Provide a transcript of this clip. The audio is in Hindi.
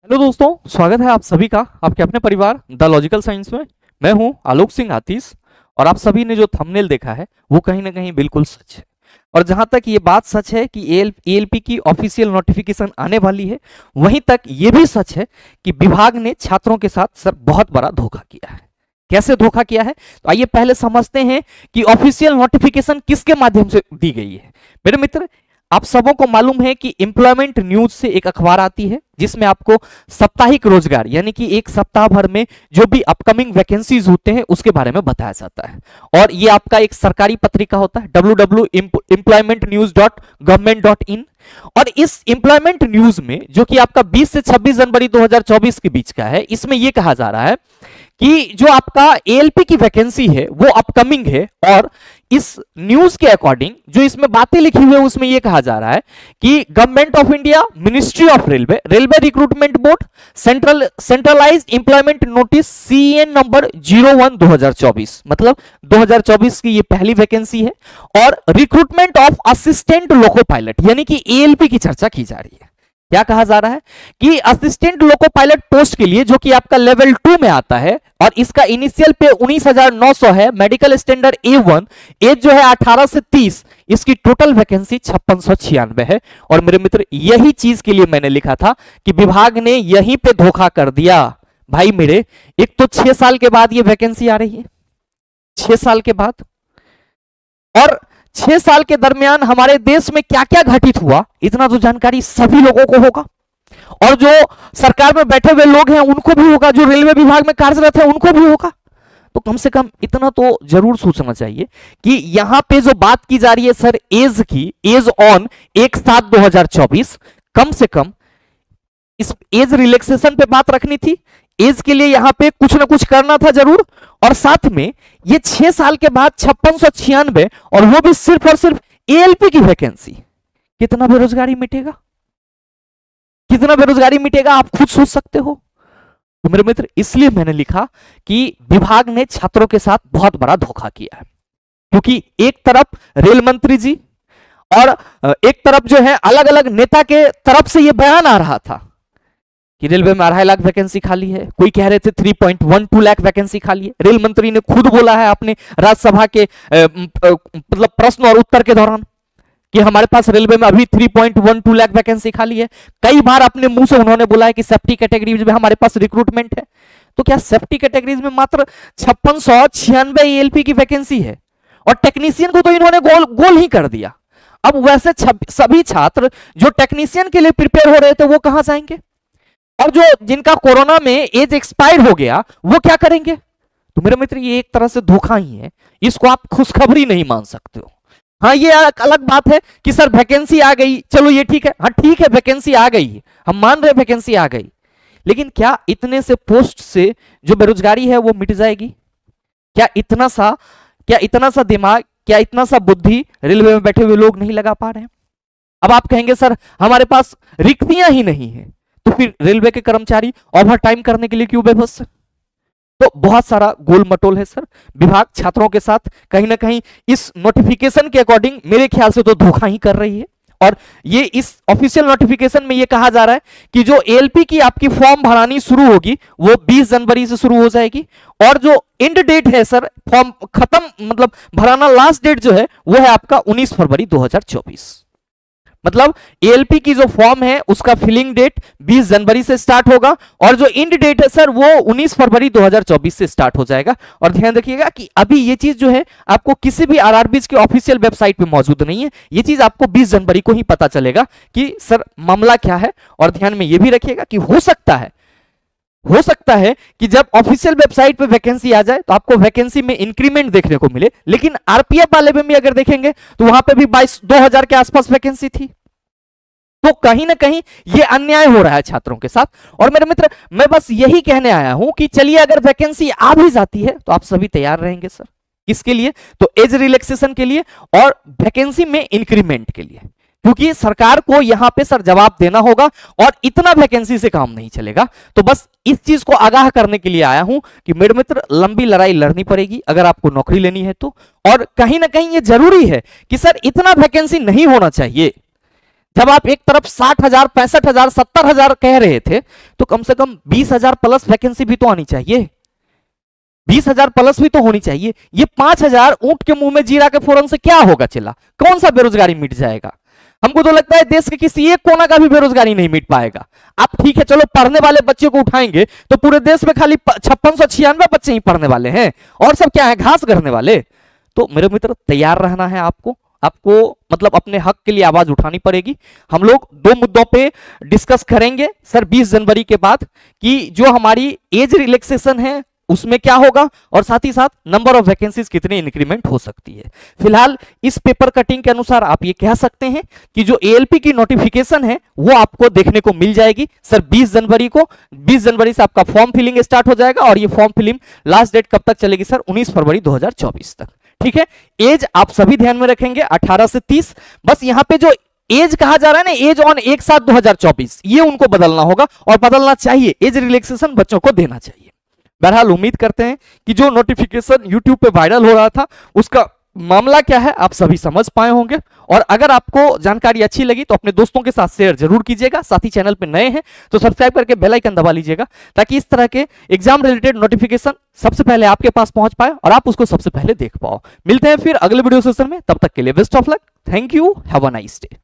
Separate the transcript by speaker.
Speaker 1: हेलो दोस्तों, स्वागत है आप सभी का आपके अपने परिवार द लॉजिकल साइंस में। मैं हूं आलोक सिंह आतीश और आप सभी ने जो थंबनेल देखा है वो कहीं ना कहीं बिल्कुल सच है। और जहां तक ये बात सच है कि एएलपी की ऑफिशियल नोटिफिकेशन आने वाली है, वहीं तक ये भी सच है कि विभाग ने छात्रों के साथ सर बहुत बड़ा धोखा किया है। कैसे धोखा किया है तो आइए पहले समझते हैं कि ऑफिशियल नोटिफिकेशन किसके माध्यम से दी गई है। मेरे मित्र, आप सबों को मालूम है कि एम्प्लॉयमेंट न्यूज से एक अखबार आती है जिसमें आपको साप्ताहिक रोजगार यानी कि एक सप्ताह भर में जो भी अपकमिंग वैकेंसीज होते हैं उसके बारे में बताया जाता है। और ये आपका एक सरकारी पत्रिका होता है www.employmentnews.government.in। और इस एम्प्लॉयमेंट न्यूज में जो कि आपका 20 से 26 जनवरी 2024 के बीच का है, इसमें यह कहा जा रहा है कि जो आपका एएलपी की वैकेंसी है वो अपकमिंग है। और इस न्यूज के अकॉर्डिंग जो इसमें बातें लिखी हुई है उसमें यह कहा जा रहा है कि government of India, ministry of railway, railway recruitment board, centralised employment notice CN number 01/2024, मतलब 2024 की ये पहली वैकेंसी है। और recruitment of assistant loco pilot यानी कि एएलपी की चर्चा की जा रही है। क्या कहा जा रहा है कि असिस्टेंट लोको पायलट पोस्ट के लिए जो कि आपका लेवल 2 में आता है और इसका इनिशियल पे 19,900 है, मेडिकल स्टैंडर्ड A1, एज जो है 18 से 30, इसकी टोटल वैकेंसी 5696 है। और मेरे मित्र, यही चीज के लिए मैंने लिखा था कि विभाग ने यहीं पे धोखा कर दिया। भाई मेरे, एक तो 6 साल के बाद ये वैकेंसी आ रही है, 6 साल के बाद, और 6 साल के दरमियान हमारे देश में क्या क्या घटित हुआ इतना तो जानकारी सभी लोगों को होगा। और जो सरकार में बैठे हुए लोग हैं उनको भी होगा, जो रेलवे विभाग में कार्यरत है उनको भी होगा। तो कम से कम इतना तो जरूर सोचना चाहिए कि यहां पे जो बात की जा रही है सर एज की, एज ऑन 1/7/2024, कम से कम इस एज रिलैक्सेशन पे बात रखनी थी। एज के लिए यहां पे कुछ ना कुछ करना था जरूर। और साथ में ये 6 साल के बाद 5696, और वो भी सिर्फ और सिर्फ एएलपी की वैकेंसी। कितना बेरोजगारी मिटेगा, कितना बेरोजगारी मिटेगा आप खुद सोच सकते हो। तो मेरे मित्र, इसलिए मैंने लिखा कि विभाग ने छात्रों के साथ बहुत बड़ा धोखा किया है। क्योंकि एक तरफ रेल मंत्री जी और एक तरफ जो है अलग अलग नेता के तरफ से यह बयान आ रहा था कि रेलवे में 2.5 लाख वैकेंसी खाली है, कोई कह रहे थे 3.12 लाख वैकेंसी खाली है। रेल मंत्री ने खुद बोला है अपने राज्यसभा के मतलब प्रश्न और उत्तर के दौरान कि हमारे पास रेलवे में अभी 3.12 लाख वैकेंसी खाली है। कई बार अपने मुंह से उन्होंने बोला है कि सेफ्टी कैटेगरीज में हमारे पास रिक्रूटमेंट है। तो क्या सेफ्टी कैटेगरीज में मात्र 5696 एएलपी की वैकेंसी है? और टेक्नीशियन को तो इन्होंने गोल ही कर दिया। अब वैसे सभी छात्र जो टेक्नीशियन के लिए प्रिपेयर हो रहे थे वो कहां जाएंगे? और जो जिनका कोरोना में एज एक्सपायर हो गया वो क्या करेंगे? तो मेरे मित्र, ये एक तरह से धोखा ही है, इसको आप खुशखबरी नहीं मान सकते हो। हाँ, ये अलग बात है कि सर वैकेंसी आ गई, चलो ये ठीक है, हाँ ठीक है वैकेंसी आ गई, हम मान रहे वैकेंसी आ गई, लेकिन क्या इतने से पोस्ट से जो बेरोजगारी है वो मिट जाएगी? क्या इतना सा दिमाग, क्या इतना सा बुद्धि रेलवे में बैठे हुए लोग नहीं लगा पा रहे हैं? अब आप कहेंगे सर हमारे पास रिक्तियां ही नहीं है, तो फिर रेलवे के कर्मचारी ओवर टाइम करने के लिए क्यों बेबस है? तो बहुत सारा गोल मटोल है सर। विभाग छात्रों के साथ कहीं ना कहीं इस नोटिफिकेशन के अकॉर्डिंग मेरे ख्याल से तो धोखा ही कर रही है। और ये इस ऑफिशियल नोटिफिकेशन में ये कहा जा रहा है कि जो एएलपी की आपकी फॉर्म भरानी शुरू होगी वो 20 जनवरी से शुरू हो जाएगी। और जो एंड डेट है सर फॉर्म खत्म मतलब भराना लास्ट डेट जो है वो है आपका 19 फरवरी 2024। मतलब एएलपी की जो फॉर्म है उसका फिलिंग डेट 20 जनवरी से स्टार्ट होगा और जो एंड डेट है सर वो 19 फरवरी 2024 से स्टार्ट हो जाएगा। और ध्यान रखिएगा कि अभी ये चीज जो है आपको किसी भी आरआरबीज की ऑफिशियल वेबसाइट पे मौजूद नहीं है। ये चीज आपको 20 जनवरी को ही पता चलेगा कि सर मामला क्या है। और ध्यान में ये भी रखिएगा कि हो सकता है कि जब ऑफिशियल वेबसाइट पे वैकेंसी आ जाए तो आपको वैकेंसी में इंक्रीमेंट देखने को मिले, लेकिन आरपीएफ वाले में भी अगर देखेंगे तो वहां पे भी 2000 के आसपास वैकेंसी थी। तो कहीं ना कहीं ये अन्याय हो रहा है छात्रों के साथ। और मेरे मित्र, मैं बस यही कहने आया हूं कि चलिए अगर वैकेंसी आ भी जाती है तो आप सभी तैयार रहेंगे सर। किसके लिए? तो एज रिलैक्सेशन के लिए और वैकेंसी में इंक्रीमेंट के लिए, क्योंकि सरकार को यहां पे सर जवाब देना होगा और इतना वैकेंसी से काम नहीं चलेगा। तो बस इस चीज को आगाह करने के लिए आया हूं कि मेरे मित्र, लंबी लड़ाई लड़नी पड़ेगी अगर आपको नौकरी लेनी है तो। और कहीं ना कहीं ये जरूरी है कि सर इतना वैकेंसी नहीं होना चाहिए। जब आप एक तरफ 60,000, 65,000, 70,000 कह रहे थे, तो कम से कम 20,000 प्लस वैकेंसी भी तो आनी चाहिए, 20,000 प्लस भी तो होनी चाहिए। ये 5,000 ऊंट के मुंह में जीरा के फोरन से क्या होगा चिल्ला, कौन सा बेरोजगारी मिट जाएगा? हमको तो लगता है देश के किसी एक कोना का भी बेरोजगारी नहीं मिट पाएगा। आप ठीक है, चलो पढ़ने वाले बच्चों को उठाएंगे तो पूरे देश में खाली 5696 बच्चे ही पढ़ने वाले हैं, और सब क्या है, घास करने वाले। तो मेरे मित्र तैयार रहना है आपको, मतलब अपने हक के लिए आवाज उठानी पड़ेगी। हम लोग 2 मुद्दों पे डिस्कस करेंगे सर 20 जनवरी के बाद, कि जो हमारी एज रिलैक्सेशन है उसमें क्या होगा, और साथ ही साथ नंबर ऑफ वैकेंसीज कितनी इंक्रीमेंट हो सकती है। फिलहाल इस पेपर कटिंग के अनुसार आप ये कह सकते हैं कि जो एएलपी की नोटिफिकेशन है वो आपको देखने को मिल जाएगी सर 20 जनवरी को। 20 जनवरी से आपका फॉर्म फिलिंग स्टार्ट हो जाएगा, और ये फॉर्म फिलिंग लास्ट डेट कब तक चलेगी सर, 19 फरवरी 2024 तक। ठीक है, एज आप सभी ध्यान में रखेंगे 18 से 30। बस यहां पे जो एज कहा जा रहा है ना, एज ऑन 1/7/2024, ये उनको बदलना होगा, और बदलना चाहिए, एज रिलैक्सेशन बच्चों को देना चाहिए। बहरहाल उम्मीद करते हैं कि जो नोटिफिकेशन YouTube पे वायरल हो रहा था उसका मामला क्या है आप सभी समझ पाए होंगे। और अगर आपको जानकारी अच्छी लगी तो अपने दोस्तों के साथ शेयर जरूर कीजिएगा। साथ ही चैनल पे नए हैं तो सब्सक्राइब करके बेल आइकन दबा लीजिएगा, ताकि इस तरह के एग्जाम रिलेटेड नोटिफिकेशन सबसे पहले आपके पास पहुंच पाए और आप उसको सबसे पहले देख पाओ। मिलते हैं फिर अगले वीडियो सेशन में, तब तक के लिए best of luck, thank you, have a nice day.